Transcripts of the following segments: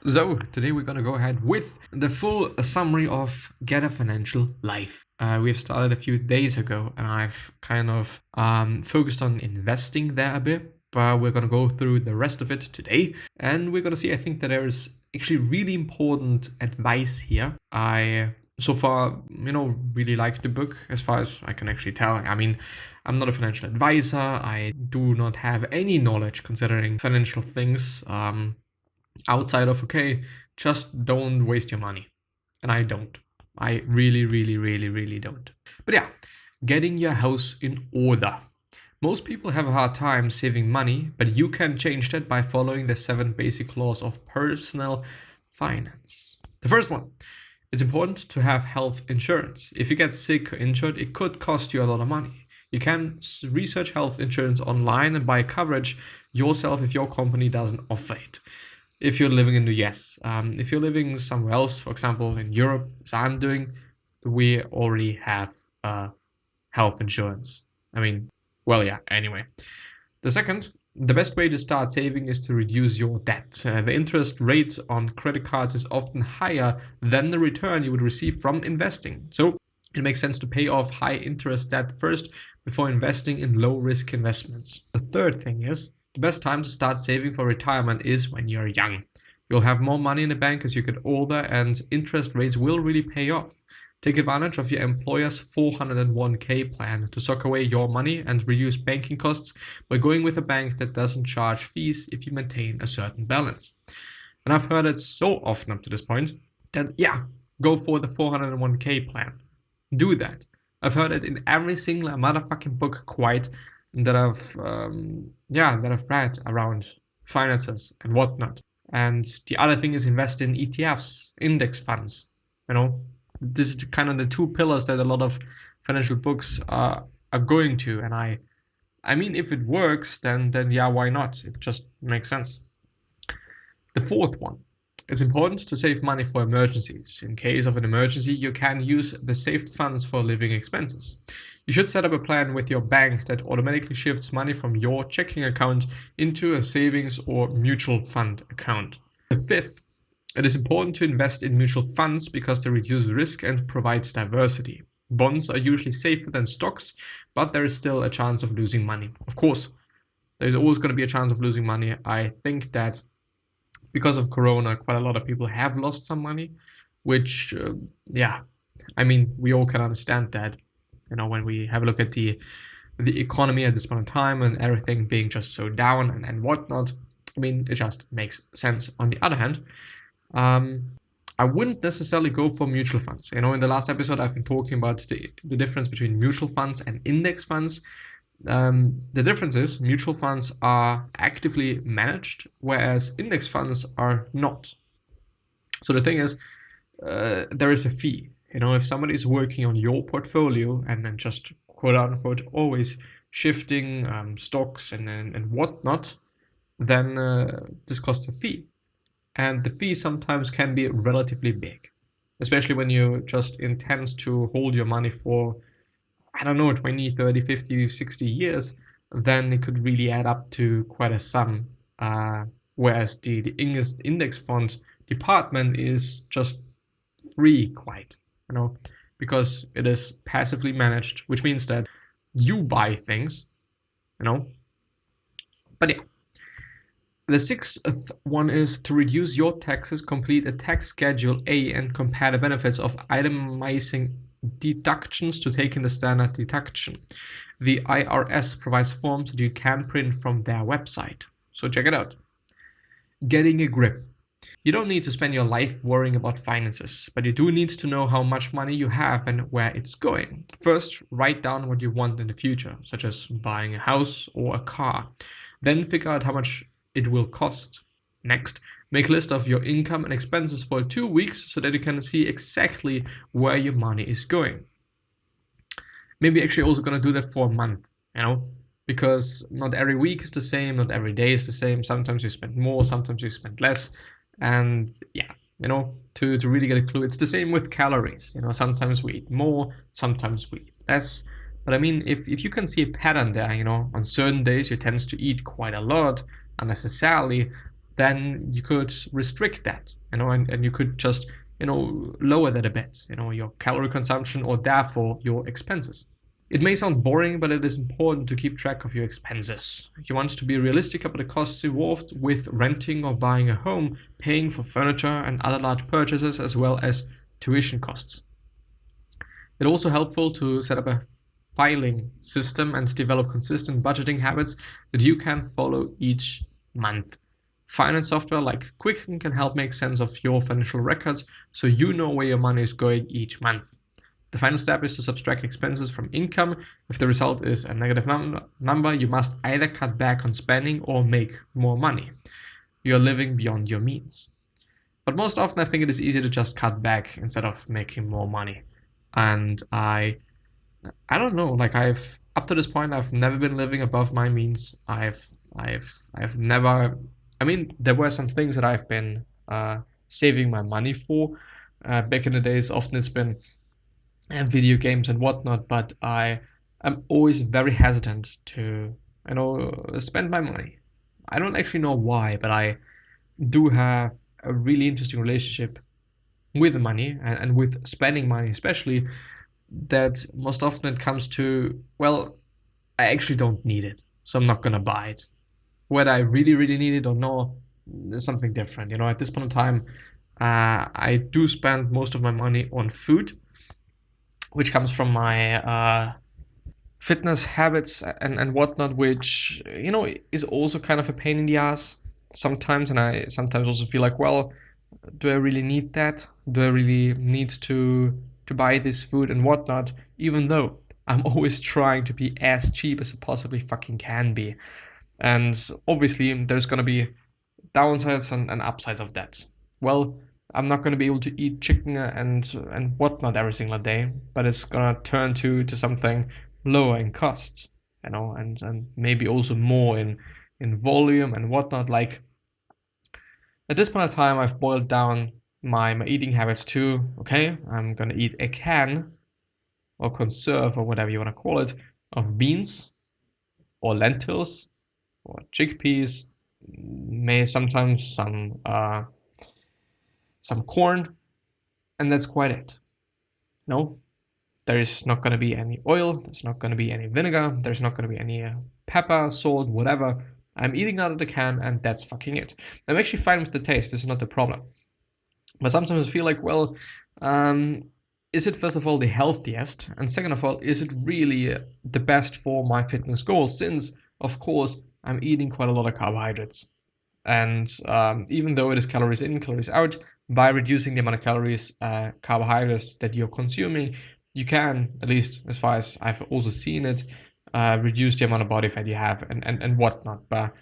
So today we're gonna go ahead with the full summary of Get a Financial Life. We've started a few days ago and I've kind of focused on investing there a bit, but we're gonna go through the rest of it today and we're gonna see, I think that there's actually really important advice here. I so far, really like the book as far as I can actually tell. I mean, I'm not a financial advisor. I do not have any knowledge considering financial things. Outside of, okay, just don't waste your money. And I don't. I really don't. But yeah, getting your house in order. Most people have a hard time saving money, but you can change that by following the 7 basic laws of personal finance. The first one, it's important to have health insurance. If you get sick or injured, it could cost you a lot of money. You can research health insurance online and buy coverage yourself if your company doesn't offer it. If you're living in the US, if you're living somewhere else, for example, in Europe, as I'm doing, we already have health insurance. Anyway. The second, the best way to start saving is to reduce your debt. The interest rate on credit cards is often higher than the return you would receive from investing. So it makes sense to pay off high interest debt first before investing in low risk investments. The third thing is, the best time to start saving for retirement is when you're young. You'll have more money in the bank as you get older and interest rates will really pay off. Take advantage of your employer's 401k plan to sock away your money and reduce banking costs by going with a bank that doesn't charge fees if you maintain a certain balance. And I've heard it so often up to this point that, go for the 401k plan. Do that. I've heard it in every single motherfucking book that I've read around finances and whatnot. And the other thing is invest in ETFs, index funds. This is kind of the 2 pillars that a lot of financial books are going to. And I mean, if it works, then why not? It just makes sense. The fourth one. It's important to save money for emergencies. In case of an emergency, you can use the saved funds for living expenses. You should set up a plan with your bank that automatically shifts money from your checking account into a savings or mutual fund account. The fifth, it is important to invest in mutual funds because they reduce risk and provide diversity. Bonds are usually safer than stocks, but there is still a chance of losing money. Of course, there's always going to be a chance of losing money. I think that because of Corona, quite a lot of people have lost some money, which, we all can understand that. When we have a look at the economy at this point in time and everything being just so down and whatnot, it just makes sense. On the other hand, I wouldn't necessarily go for mutual funds. In the last episode, I've been talking about the difference between mutual funds and index funds. The difference is mutual funds are actively managed, whereas index funds are not. So the thing is, there is a fee. If somebody is working on your portfolio and then just quote unquote always shifting stocks and whatnot, then this costs a fee. And the fee sometimes can be relatively big, especially when you just intend to hold your money for 20, 30, 50, 60 years, then it could really add up to quite a sum. Whereas the index fund department is just free because it is passively managed, which means that you buy things, But yeah. The sixth one is to reduce your taxes, complete a tax schedule A and compare the benefits of itemizing deductions to taking the standard deduction. The IRS provides forms that you can print from their website. So check it out. Getting a grip. You don't need to spend your life worrying about finances, but you do need to know how much money you have and where it's going. First, write down what you want in the future, such as buying a house or a car. Then figure out how much it will cost. Next, make a list of your income and expenses for 2 weeks so that you can see exactly where your money is going. Maybe actually also going to do that for a month, because not every week is the same, not every day is the same. Sometimes you spend more, sometimes you spend less. And to really get a clue, it's the same with calories. Sometimes we eat more, sometimes we eat less. But if you can see a pattern there, on certain days you tend to eat quite a lot unnecessarily, then you could restrict that, and you could just, lower that a bit, your calorie consumption or therefore your expenses. It may sound boring, but it is important to keep track of your expenses. You want to be realistic about the costs involved with renting or buying a home, paying for furniture and other large purchases, as well as tuition costs. It's also helpful to set up a filing system and develop consistent budgeting habits that you can follow each month. Finance software like Quicken can help make sense of your financial records so you know where your money is going each month. The final step is to subtract expenses from income. If the result is a negative number, you must either cut back on spending or make more money. You are living beyond your means. But most often I think it is easier to just cut back instead of making more money. And I don't know, like up to this point I've never been living above my means. I've never, there were some things that I've been saving my money for. Back in the days, often it's been video games and whatnot, but I am always very hesitant to, spend my money. I don't actually know why, but I do have a really interesting relationship with money and with spending money, especially that most often it comes to, well, I actually don't need it, so I'm not gonna buy it. Whether I really, really need it or not is something different. At this point in time, I do spend most of my money on food, which comes from my fitness habits and whatnot, which, is also kind of a pain in the ass sometimes. And I sometimes also feel like, well, do I really need that? Do I really need to buy this food and whatnot? Even though I'm always trying to be as cheap as it possibly fucking can be. And obviously there's going to be downsides and upsides of that. Well, I'm not going to be able to eat chicken and whatnot every single day, but it's going to turn to something lower in cost, and maybe also more in volume and whatnot. Like, at this point in time, I've boiled down my eating habits to, okay, I'm going to eat a can or conserve or whatever you want to call it of beans or lentils or chickpeas, may sometimes some corn, and that's quite it. There is not going to be any oil, there's not going to be any vinegar, there's not going to be any pepper, salt, whatever. I'm eating out of the can, and that's fucking it. I'm actually fine with the taste, this is not the problem. But sometimes I feel like, well, is it first of all the healthiest? And second of all, is it really the best for my fitness goals? Since, of course, I'm eating quite a lot of carbohydrates. And even though it is calories in, calories out, by reducing the amount of calories, carbohydrates that you're consuming, you can, at least as far as I've also seen it, reduce the amount of body fat you have and whatnot. But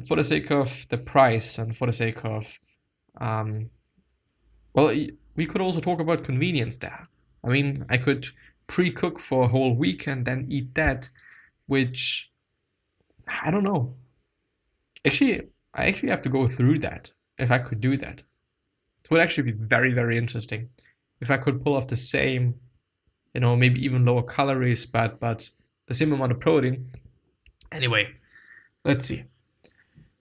for the sake of the price and for the sake of, well, we could also talk about convenience there. I could pre-cook for a whole week and then eat that, which, I don't know. I actually have to go through that, if I could do that. It would actually be very, very interesting. If I could pull off the same, maybe even lower calories, but the same amount of protein. Anyway, let's see.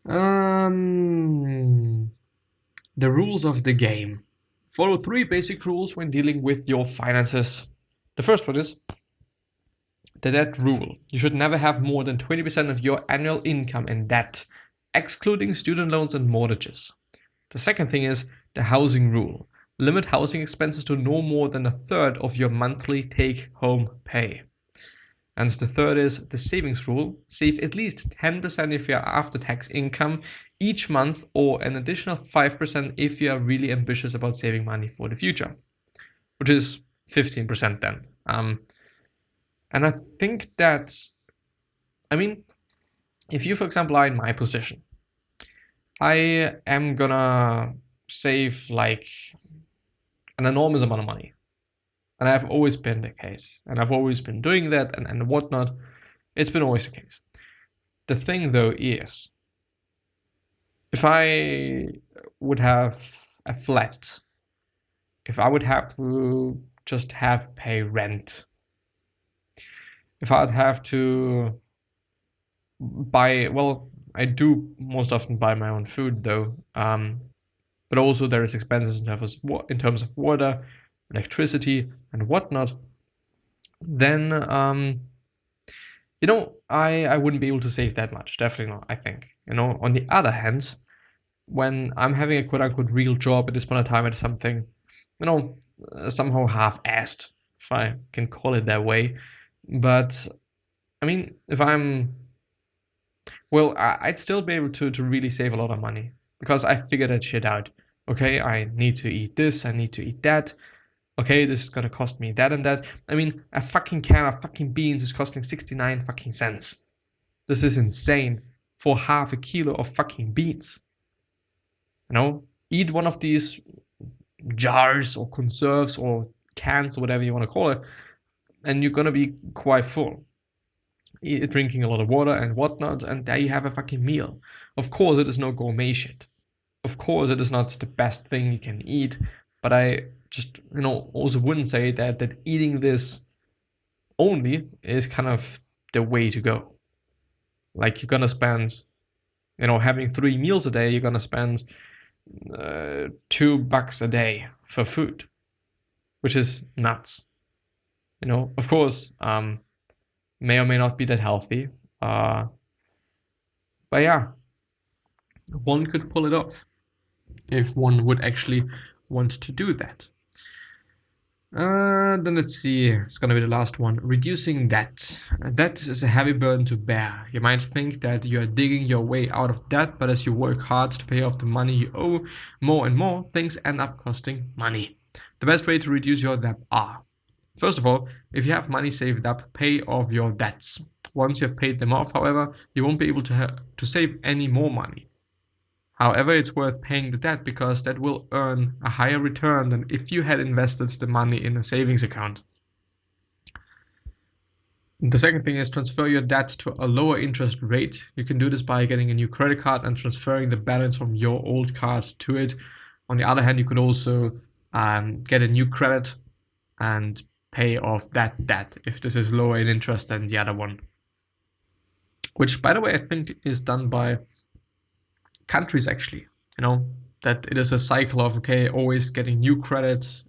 The rules of the game. Follow 3 basic rules when dealing with your finances. The first one is the debt rule. You should never have more than 20% of your annual income in debt, excluding student loans and mortgages. The second thing is the housing rule. Limit housing expenses to no more than 1/3 of your monthly take-home pay. And the third is the savings rule. Save at least 10% of your after-tax income each month, or an additional 5% if you are really ambitious about saving money for the future, which is 15% then. And I think that's, if you, for example, are in my position, I am gonna save like an enormous amount of money. And I've always been the case. And I've always been doing that and whatnot. It's been always the case. The thing though is, if I would have a flat, if I would have to just pay rent, if I'd have to buy, well, I do most often buy my own food though. But also there is expenses in terms of water, electricity, and whatnot. Then I wouldn't be able to save that much. Definitely not, I think. On the other hand, when I'm having a quote-unquote real job at this point in time, it's something, somehow half-assed, if I can call it that way. But, I mean, I'd still be able to really save a lot of money, because I figured that shit out. Okay, I need to eat this, I need to eat that. Okay, this is gonna cost me that and that. I mean, a fucking can of fucking beans is costing 69 fucking cents. This is insane for half a kilo of fucking beans. Eat one of these jars or conserves or cans or whatever you want to call it, and you're gonna be quite full. Drinking a lot of water and whatnot, and there you have a fucking meal. Of course, it is no gourmet shit. Of course, it is not the best thing you can eat, but I just, also wouldn't say that eating this only is kind of the way to go. Like, you're gonna spend, having 3 meals a day, you're gonna spend $2 a day for food, which is nuts. Of course, may or may not be that healthy, but yeah, one could pull it off if one would actually want to do that. Then let's see, it's gonna be the last one. Reducing debt. Debt is a heavy burden to bear. You might think that you are digging your way out of debt, but as you work hard to pay off the money you owe more and more, things end up costing money. The best way to reduce your debt are: first of all, if you have money saved up, pay off your debts. Once you have paid them off, however, you won't be able to save any more money. However, it's worth paying the debt because that will earn a higher return than if you had invested the money in a savings account. The second thing is transfer your debt to a lower interest rate. You can do this by getting a new credit card and transferring the balance from your old card to it. On the other hand, you could also get a new credit and pay off that debt if this is lower in interest than the other one. Which, by the way, I think is done by countries actually, that it is a cycle of, always getting new credits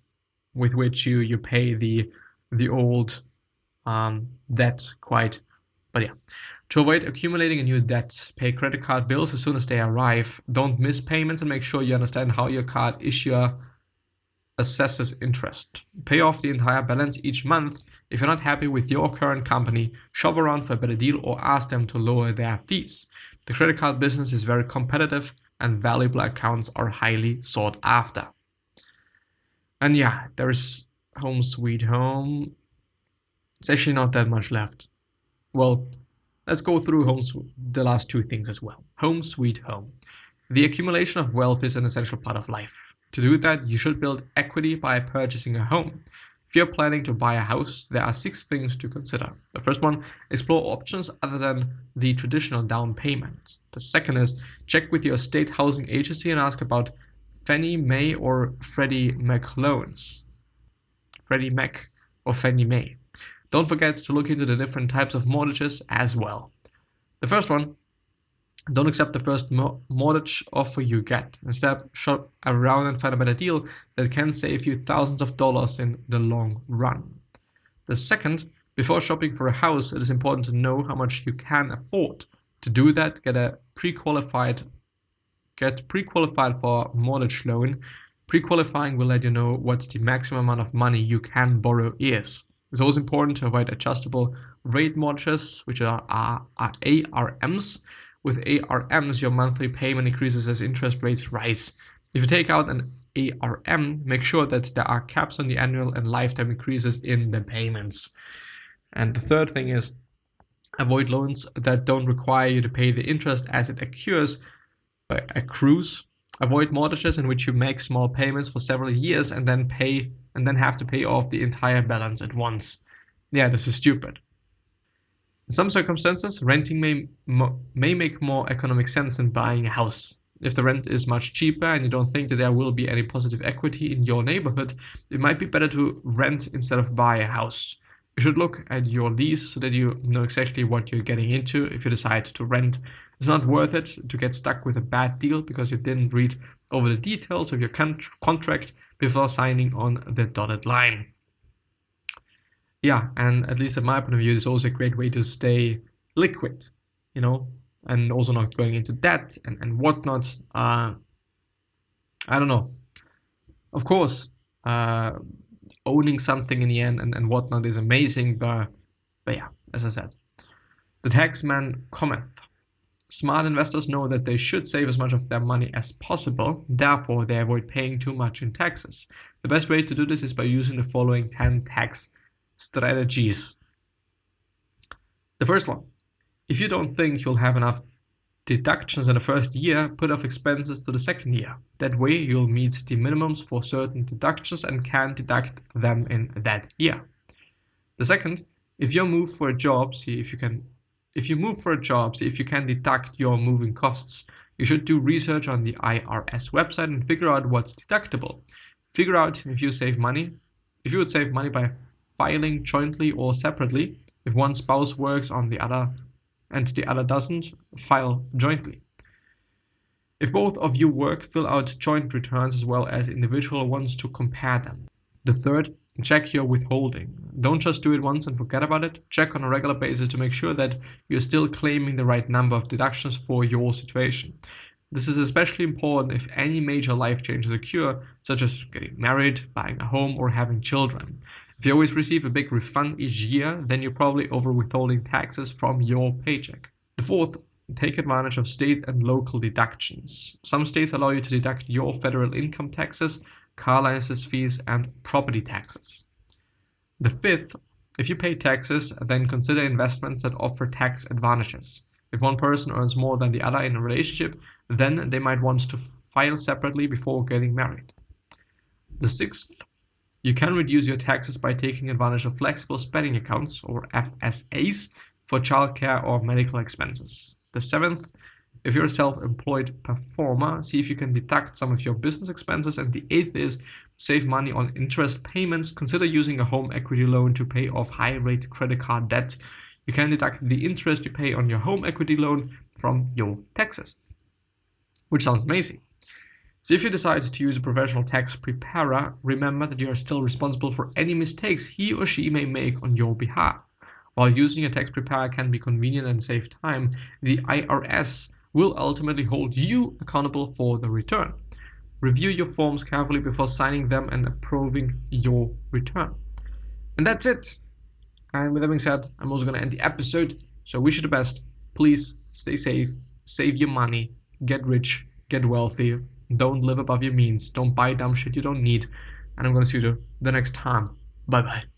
with which you pay the old debt quite. But yeah, to avoid accumulating a new debt, pay credit card bills as soon as they arrive. Don't miss payments, and make sure you understand how your card issuer assesses interest. Pay off the entire balance each month. If you're not happy with your current company, shop around for a better deal or ask them to lower their fees. The credit card business is very competitive and valuable accounts are highly sought after. And yeah, there's Home Sweet Home. It's actually not that much left. Well, let's go through the last 2 things as well. Home Sweet Home. The accumulation of wealth is an essential part of life. To do that, you should build equity by purchasing a home. If you're planning to buy a house, there are 6 things to consider. The first one, explore options other than the traditional down payment. The second is, check with your state housing agency and ask about Fannie Mae or Freddie Mac loans. Freddie Mac or Fannie Mae. Don't forget to look into the different types of mortgages as well. The first one, don't accept the first mortgage offer you get. Instead, shop around and find a better deal that can save you thousands of dollars in the long run. The second, before shopping for a house, it is important to know how much you can afford. To do that, get pre-qualified for a mortgage loan. Pre-qualifying will let you know what the maximum amount of money you can borrow is. It's always important to avoid adjustable rate mortgages, which are ARMs. With ARMs, your monthly payment increases as interest rates rise. If you take out an ARM, make sure that there are caps on the annual and lifetime increases in the payments. And the third thing is, avoid loans that don't require you to pay the interest as it accrues. Avoid mortgages in which you make small payments for several years and then have to pay off the entire balance at once. Yeah, this is stupid. In some circumstances, renting may make more economic sense than buying a house. If the rent is much cheaper and you don't think that there will be any positive equity in your neighborhood, it might be better to rent instead of buy a house. You should look at your lease so that you know exactly what you're getting into if you decide to rent It's not worth it to get stuck with a bad deal because you didn't read over the details of your contract before signing on the dotted line. Yeah, and at least in my point of view, it's also a great way to stay liquid, and also not going into debt and whatnot. I don't know. Of course, owning something in the end and whatnot is amazing, but yeah, as I said, the taxman cometh. Smart investors know that they should save as much of their money as possible, therefore they avoid paying too much in taxes. The best way to do this is by using the following 10 tax strategies. The first one, if you don't think you'll have enough deductions in the first year, put off expenses to the second year. That way you'll meet the minimums for certain deductions and can deduct them in that year. The second, if you move for a job, see if you can deduct your moving costs. You should do research on the IRS website and figure out what's deductible. Figure out if you would save money by filing jointly or separately. If one spouse works on the other and the other doesn't, file jointly. If both of you work, fill out joint returns as well as individual ones to compare them. The third, check your withholding. Don't just do it once and forget about it. Check on a regular basis to make sure that you're still claiming the right number of deductions for your situation. This is especially important if any major life changes occur, such as getting married, buying a home, or having children. If you always receive a big refund each year, then you're probably over withholding taxes from your paycheck. The fourth, take advantage of state and local deductions. Some states allow you to deduct your federal income taxes, car license fees, and property taxes. The fifth, if you pay taxes, then consider investments that offer tax advantages. If one person earns more than the other in a relationship, then they might want to file separately before getting married. The sixth, you can reduce your taxes by taking advantage of flexible spending accounts, or FSAs, for childcare or medical expenses. The seventh, if you're a self-employed performer, see if you can deduct some of your business expenses. And the eighth is save money on interest payments. Consider using a home equity loan to pay off high-rate credit card debt. You can deduct the interest you pay on your home equity loan from your taxes, which sounds amazing. So if you decide to use a professional tax preparer, remember that you are still responsible for any mistakes he or she may make on your behalf. While using a tax preparer can be convenient and save time, the IRS will ultimately hold you accountable for the return. Review your forms carefully before signing them and approving your return. And that's it. And with that being said, I'm also going to end the episode. So wish you the best. Please stay safe, save your money, get rich, get wealthy. Don't live above your means. Don't buy dumb shit you don't need. And I'm going to see you the next time. Bye-bye.